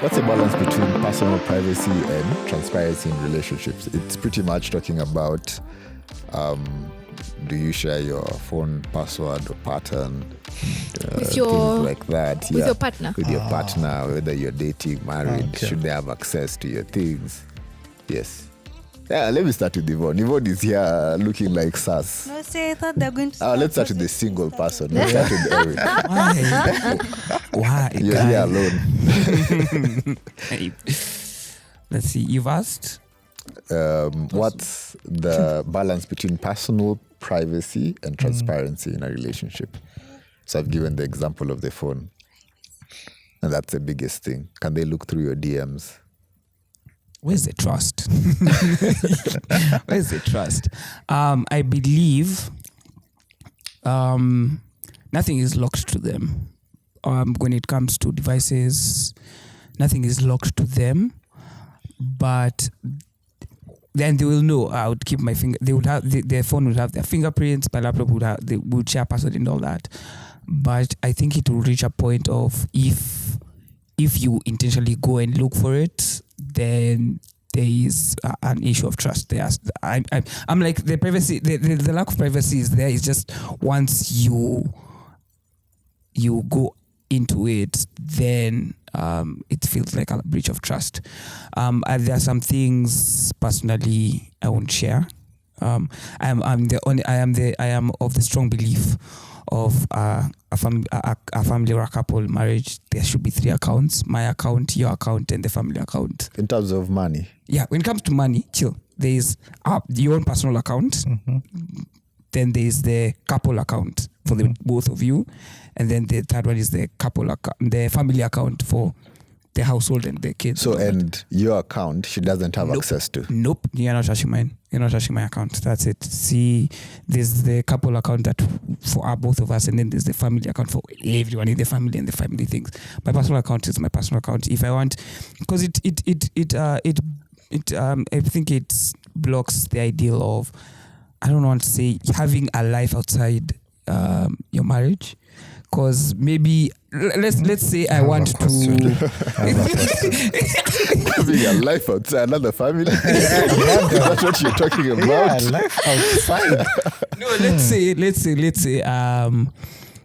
What's the balance between personal privacy and transparency in relationships? It's pretty much talking about do you share your phone password or pattern, with your things like that? with your partner. With your partner, whether you're dating, married, should they have access to your things? Yes. Yeah, let me start with Yvonne. Yvonne is here looking like sus. No, say I thought they're going to start. Let's start with the single person. Let's start with Eric. Why? You're here alone. Let's see. You've asked. What's the balance between personal privacy and transparency in a relationship? So I've given the example of the phone, and that's the biggest thing. Can they look through your DMs? Where's the trust? Where's the trust? I believe nothing is locked to them. When it comes to devices, nothing is locked to them. But then they will know. I would keep my finger. They would have their phone would have their fingerprints. My laptop would have. They would share password and all that. But I think it will reach a point of if you intentionally go and look for it, then there is an issue of trust. I'm like the privacy. The lack of privacy is there. It's just once you go into it, then it feels like a breach of trust. There are some things personally I won't share. I am of the strong belief of a family or a couple marriage. There should be 3 accounts: my account, your account, and the family account. In terms of money? Yeah, when it comes to money, chill. There is your own personal account. Then there is the couple account for the both of you, and then the third one is the couple account, the family account for the household and the kids. So, and your account, she doesn't have access to? Nope, you're not touching mine. You're not touching my account. That's it. See, there's the couple account that for both of us, and then there's the family account for everyone in the family and the family things. My personal account is my personal account. If I want, because I think it blocks the ideal of, I don't want to say having a life outside your marriage, because maybe let's say I want to having a life outside another family. That's what you're talking about. Yeah, life outside. No, let's say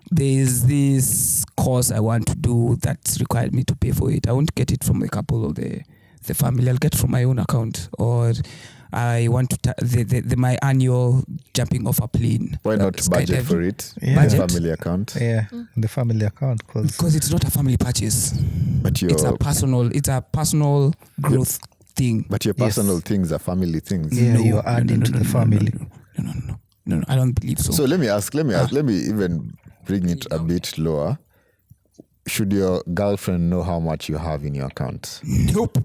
there's this course I want to do that's required me to pay for it. I won't get it from the couple or the family. I'll get it from my own account. Or I want to my annual jumping off a plane. Why not budget for it? Yeah. The family account. Yeah, the family account, because it's not a family purchase. But it's a personal growth thing. But your personal things are family things. Yeah, you're adding to the family. No, I don't believe so. So let me even bring it a bit lower. Should your girlfriend know how much you have in your account? Nope.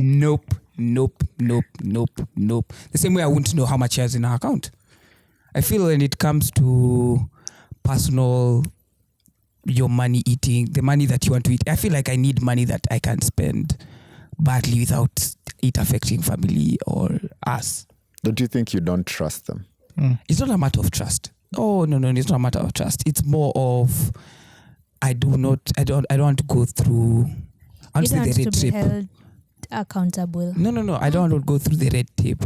Nope. The same way I wouldn't know how much she has in her account. I feel when it comes to personal, your money eating, the money that you want to eat, I feel like I need money that I can spend badly without it affecting family or us. Don't you think you don't trust them? It's not a matter of trust. Oh, no, it's not a matter of trust. It's more of I don't want to go through honestly the red tape. Held accountable. No. I don't want to go through the red tape.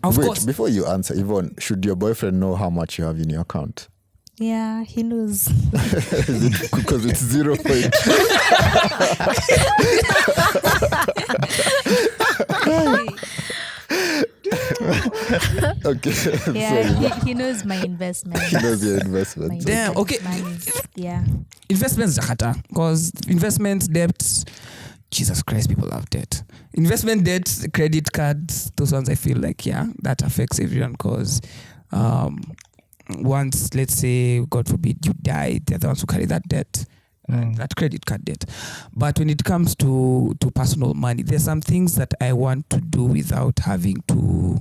Of course. Before you answer, Yvonne, should your boyfriend know how much you have in your account? Yeah, he knows. Because it's 0. Okay. Yeah, he knows my investment. He knows your investment. Damn, okay. Yeah. Investments, Zakata. Because investments, debts, Jesus Christ, people have debt. Investment debt, credit cards, those ones I feel like, that affects everyone because once, let's say, God forbid, you die, they're the ones who carry that debt, that credit card debt. But when it comes to personal money, there's some things that I want to do without having to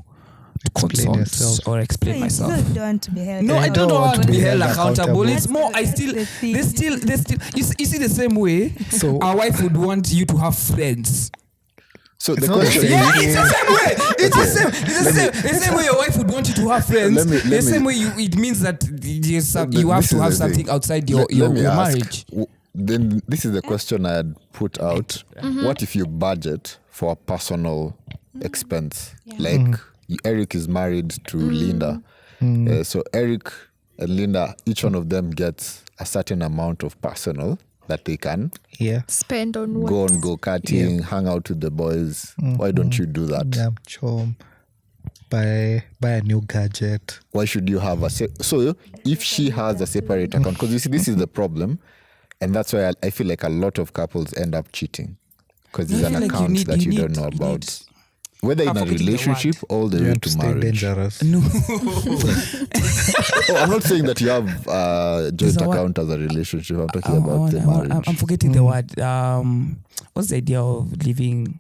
consult or explain myself. You don't want to be held. No, I don't want to be held accountable. It's more, They still, you see the same way So our wife would want you to have friends. So the not the question same. Yeah, it's the same way. It's the same way your wife would want you to have friends. The same way it means that you have to have something outside your let me ask, marriage. then this is the question I had put out. What if you budget for a personal expense? Like Eric is married to Linda. So Eric and Linda, each one of them gets a certain amount of personal that they can Spend on what? go on go-karting, hang out with the boys. Why don't you do that? Yeah, chum. Buy a new gadget. Why should you have so if she has a separate account, because you see this is the problem, and that's why I feel like a lot of couples end up cheating, because there's I an feel like account that you don't know you about, need- whether in I'm a forgetting the relationship all the You way have to to stay marriage. dangerous. No. Oh, I'm not saying that you have a joint There's a what- account as a relationship. I'm talking about the I marriage. I'm forgetting the word. What's the idea of living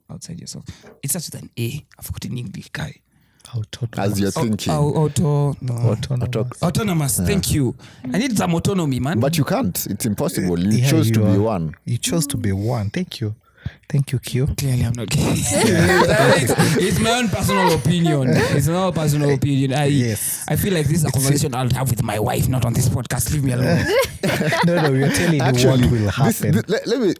outside yourself? It starts with an A. I forgot in English, guy. As you're thinking. Autonomous. Thank you. I need some autonomy, man. But you can't. It's impossible. You chose to be one. You chose to be one. Thank you. Thank you, Q. Clearly, I'm not gay. It's my own personal opinion. It's not a personal opinion. I feel like this is a conversation I'll have with my wife, not on this podcast. Leave me alone. No, we're telling you Actually, what will happen. let me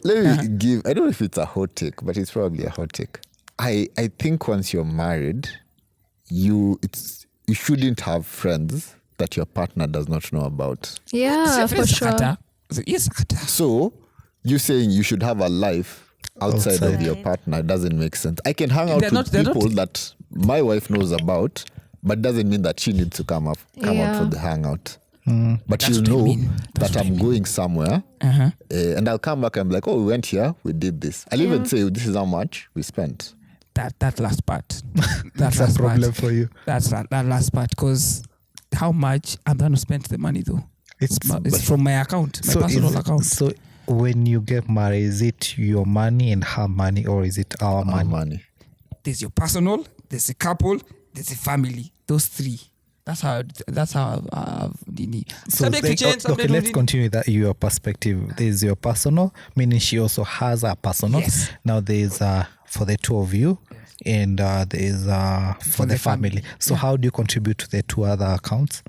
give. I don't know if it's a hot take, but it's probably a hot take. I think once you're married, you shouldn't have friends that your partner does not know about. Yeah, for sure. Yes, So you saying you should have a life outside of your partner doesn't make sense. I can hang out with people that my wife knows about, but doesn't mean that she needs to come out for the hangout. But she'll know that I'm going somewhere, and I'll come back and be like, oh, we went here, we did this. I'll even say, this is how much we spent. That last part. That's a problem for you. That's that last part, because how much I'm going to spend the money though? It's from my account, my personal account. So when you get married, is it your money and her money, or is it our money? There's your personal, there's a couple, there's a family. Those three. That's how subject to change. Okay, let's continue that your perspective. There's your personal, meaning she also has a personal. Yes. Now there's for the two of you, and there's for the family. So how do you contribute to the two other accounts?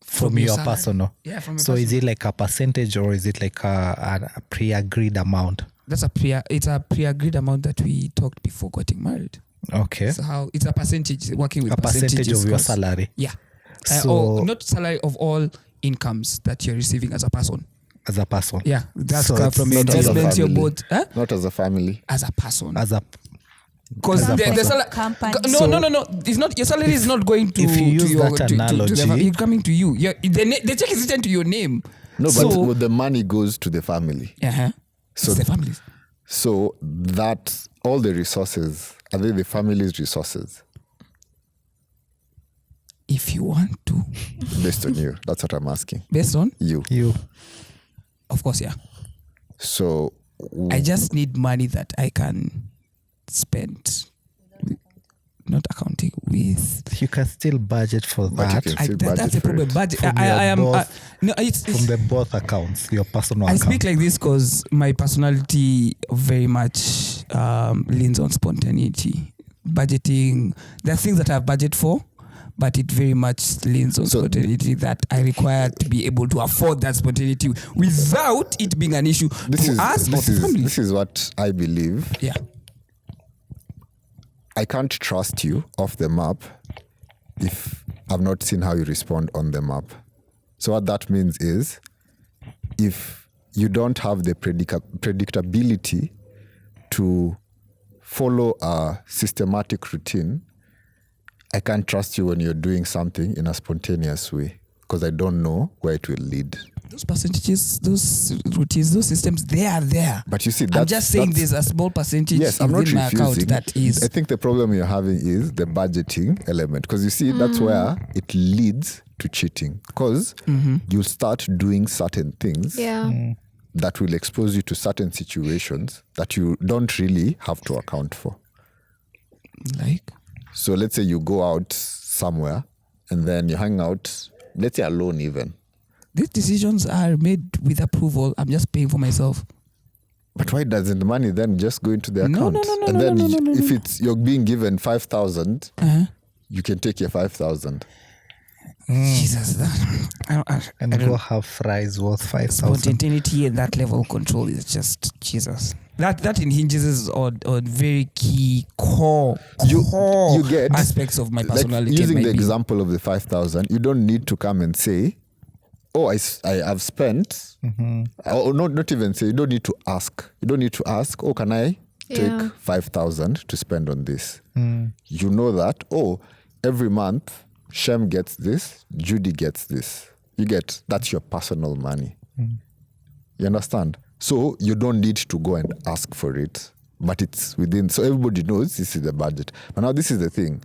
From your salary. Personal. Yeah, from your so personal. is it like a percentage, or is it like a pre-agreed amount? It's a pre-agreed amount that we talked before getting married. Okay. So how it's a percentage, working with A percentage of your 'cause- salary. Yeah. So not salary of all incomes that you're receiving as a person. as a person. Yeah, that's So it's from your not as a investments, your family. both. Not as a family. As a person. As a Because as a the person. salary. Company. No. It's not your salary is not going to. if you use to your, that to analogy- it's coming to you. The check is written to your name. No, So- but the money goes to the family. So it's the families. So that all the resources, are they the family's resources? If you want to, Based on you. That's what I'm asking. based on, You. of course, yeah. So I just need money that I can spend, not accounting with. you can still budget for But you that can still budget That's the for problem. it. Budget. From I your am. both- No, it's from the both accounts, your personal I account. speak like this because my personality very much leans on spontaneity. Budgeting, there are things that I have budget for, but it very much leans on So- spontaneity that I require to be able to afford that spontaneity without it being an issue to us or to family. This is what I believe. Yeah. I can't trust you off the map if I've not seen how you respond on the map. So what that means is, if you don't have the predictability to follow a systematic routine, I can't trust you when you're doing something in a spontaneous way, because I don't know where it will lead. Those percentages, those routines, those systems, they are there. But you see, I'm just saying there's a small percentage yes, I'm not within my account refusing. that is. I think the problem you're having is the budgeting element, because you see, that's where it leads to cheating, because you'll start doing certain things that will expose you to certain situations that you don't really have to account for. Like? So let's say you go out somewhere and then you hang out, let's say alone even. These decisions are made with approval. I'm just paying for myself. But why doesn't the money then just go into the No, account? no, and then no. if it's you're being given 5,000, you can take your 5,000. Jesus. And go have fries worth 5,000. Spontaneity and that level of control is just Jesus. That hinges on very key core You get aspects of my personality. Like using and my the being. example of the 5,000, you don't need to come and say, "Oh, I've spent," or not even say. You don't need to ask. You don't need to ask. "Oh, can I take 5,000 to spend on this?" You know that. Oh, every month Shem gets this, Judy gets this. You get that's your personal money. You understand? So you don't need to go and ask for it, but it's within. So everybody knows this is the budget. But now this is the thing.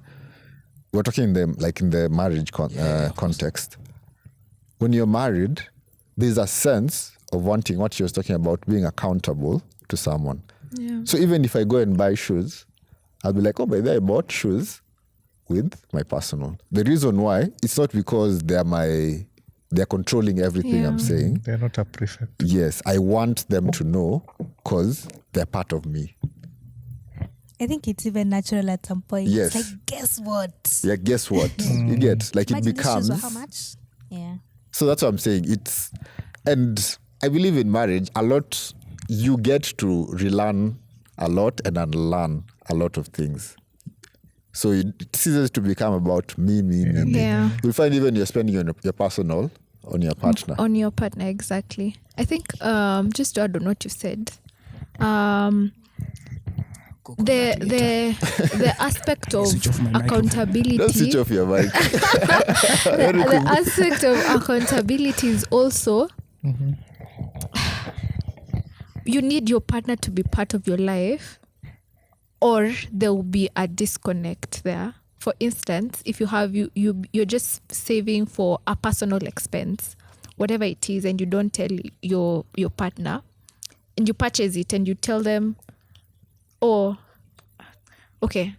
We're talking in the marriage context. When you're married, there's a sense of wanting what she was talking about, being accountable to someone. Yeah. So even if I go and buy shoes, I'll be like, "Oh, by the way, I bought shoes with my personal." The reason why, it's not because they're controlling everything I'm saying. They're not a prefect. Yes, I want them to know because they're part of me. I think it's even natural at some point. Yes. It's like, guess what? Yeah, guess what? You get, like, Imagine it these shoes becomes... were how much? Yeah. So that's what I'm saying. And I believe in marriage, a lot, you get to relearn a lot and unlearn a lot of things. So it ceases to become about me. Yeah. You'll find even you're spending your personal on your partner. On your partner, exactly. I think just to add on what you said, the aspect of Switch off my microphone. accountability. Don't switch off your mic. The aspect of accountability is also you need your partner to be part of your life, or there will be a disconnect there. For instance, if you're just saving for a personal expense, whatever it is, and you don't tell your partner, and you purchase it and you tell them, oh, okay,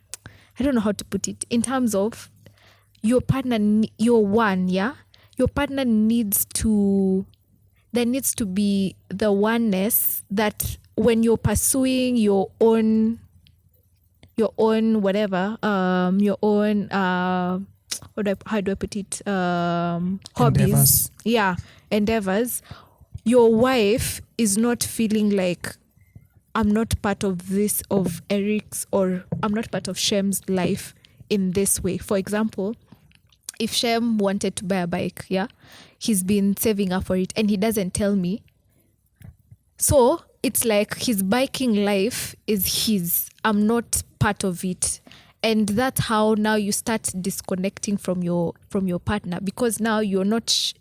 I don't know how to put it, in terms of your partner, your partner needs to, there needs to be the oneness that when you're pursuing your own whatever, your own, how do I put it, hobbies, endeavors, your wife is not feeling like, I'm not part of this, of Eric's, or I'm not part of Shem's life in this way. For example, if Shem wanted to buy a bike, he's been saving up for it and he doesn't tell me. So it's like his biking life is his. I'm not part of it. And that's how now you start disconnecting from your partner, because now you're not,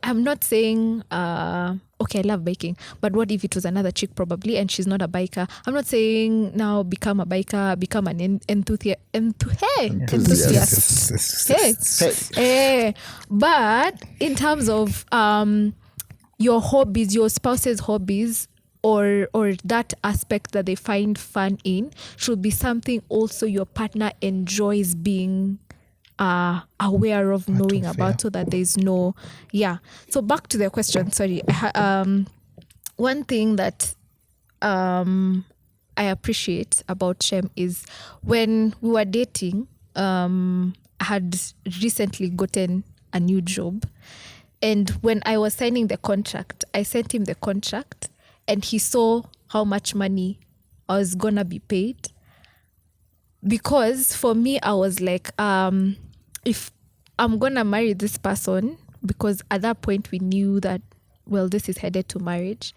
I'm not saying, okay, I love biking, but what if it was another chick probably and she's not a biker? I'm not saying now become a biker, become an enthusiast. Hey. But in terms of your hobbies, your spouse's hobbies, or that aspect that they find fun in, should be something also your partner enjoys being aware of, knowing about, so that there's no so back to the question, sorry. One thing that I appreciate about Shem is when we were dating, I had recently gotten a new job, and when I was signing the contract, I sent him the contract and he saw how much money I was gonna be paid. Because for me, I was like, if I'm gonna marry this person, because at that point we knew that, well, this is headed to marriage,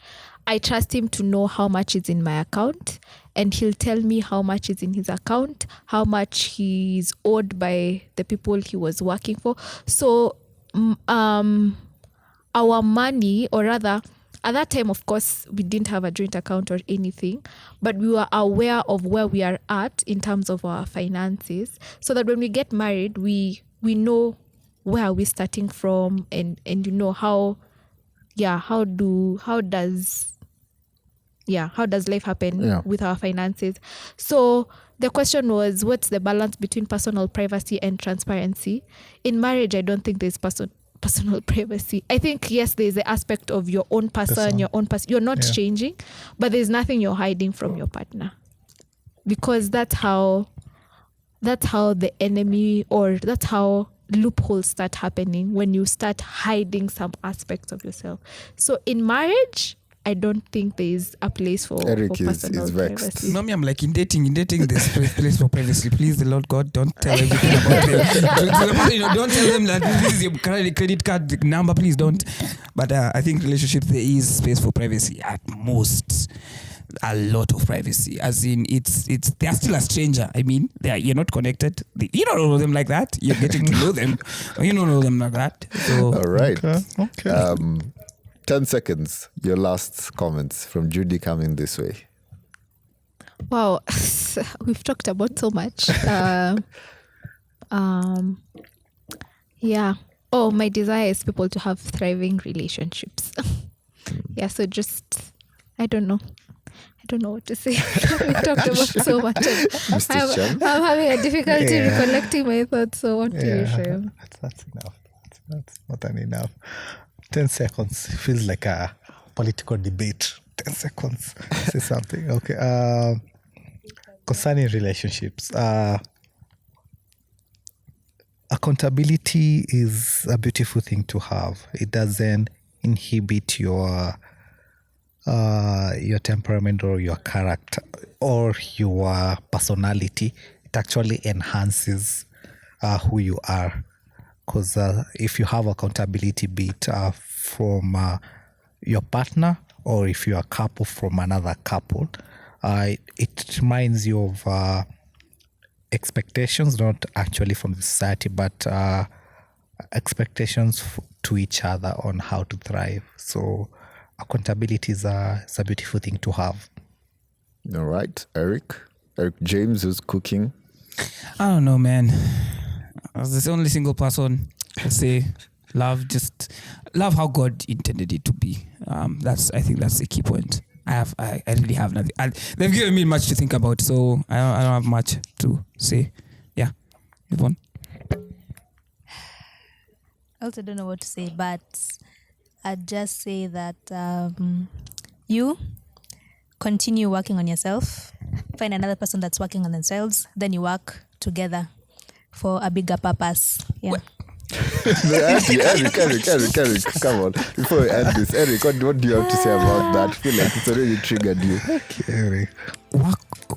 I trust him to know how much is in my account, and he'll tell me how much is in his account, how much he's owed by the people he was working for. So our money, or rather, at that time, of course, we didn't have a joint account or anything, but we were aware of where we are at in terms of our finances, so that when we get married, we know where are we starting from, and you know how does life happen with our finances. So the question was, what's the balance between personal privacy and transparency? In marriage, I don't think there's personal privacy. I think, yes, there's the aspect of your own person, you're not changing, but there's nothing you're hiding from your partner, because that's how the enemy, or that's how loopholes start happening when you start hiding some aspects of yourself. So in marriage, I don't think there is a place for Eric personal is vexed. privacy. No, me, I'm like in dating this place for privacy. Please, the Lord God, don't tell everything about them. To the person, don't tell them that this is your credit card number. Please don't. But I think relationships, there is space for privacy at most. A lot of privacy, as in it's they are still a stranger. I mean, you're not connected. You don't know them like that. You're getting to know them. You don't know them like that. So All right. Okay. 10 seconds. Your last comments from Judy coming this way. Wow, we've talked about so much. Yeah. Oh, my desire is people to have thriving relationships. Yeah, so just, I don't know what to say. We talked about so much. Mr. Chan. I'm having a difficulty Yeah. recollecting my thoughts, so what do you share? That's enough. That's more than enough. 10 seconds feels like a political debate. 10 seconds. Say something. Okay. Concerning relationships, accountability is a beautiful thing to have. It doesn't inhibit your temperament or your character or your personality. It actually enhances who you are. Because if you have accountability, be it from your partner or if you're a couple from another couple, it reminds you of expectations, not actually from the society, but expectations to each other on how to thrive. So accountability is a beautiful thing to have. All right. Eric James, who's cooking. I don't know, man. As the only single person, I'd say love how God intended it to be. I think that's the key point. I really have nothing. They've given me much to think about, so I don't have much to say. Yeah, move on. I also don't know what to say, but I'd just say that you continue working on yourself, find another person that's working on themselves, then you work together for a bigger purpose. Yeah. Eric, come on. Before we end this, Eric, what do you have to say about that? I feel like it's already triggered you. Eric.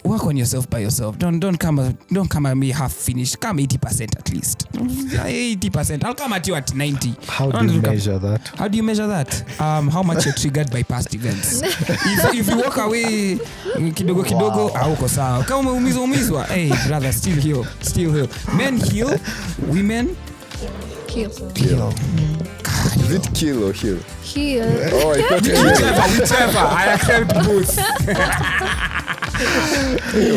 Work on yourself by yourself. Don't come at me half finished. Come 80% at least. 80%. I'll come at you at 90. How do you measure that? How do you measure that? How much you're triggered by past events. If you walk away kidogo hauko sawa. Kama umizwa, hey brother, still heal. Men heal, women Heal. Is it kill or heal? Heal. Oh, I thought whichever. I accept both.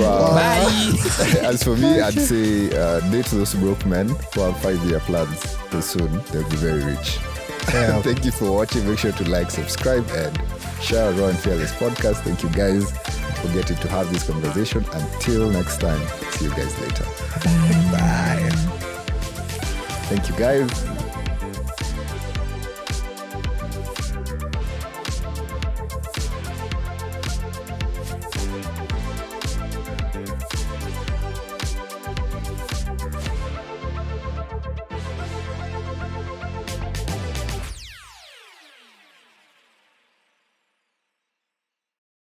wow. Bye. As for me, I'd say date those broke men who have 5-year plans. So soon they'll be very rich. Yeah. Thank you for watching. Make sure to like, subscribe, and share Raw and Fearless podcast. Thank you guys for getting to have this conversation. Until next time, see you guys later. Bye. Thank you guys.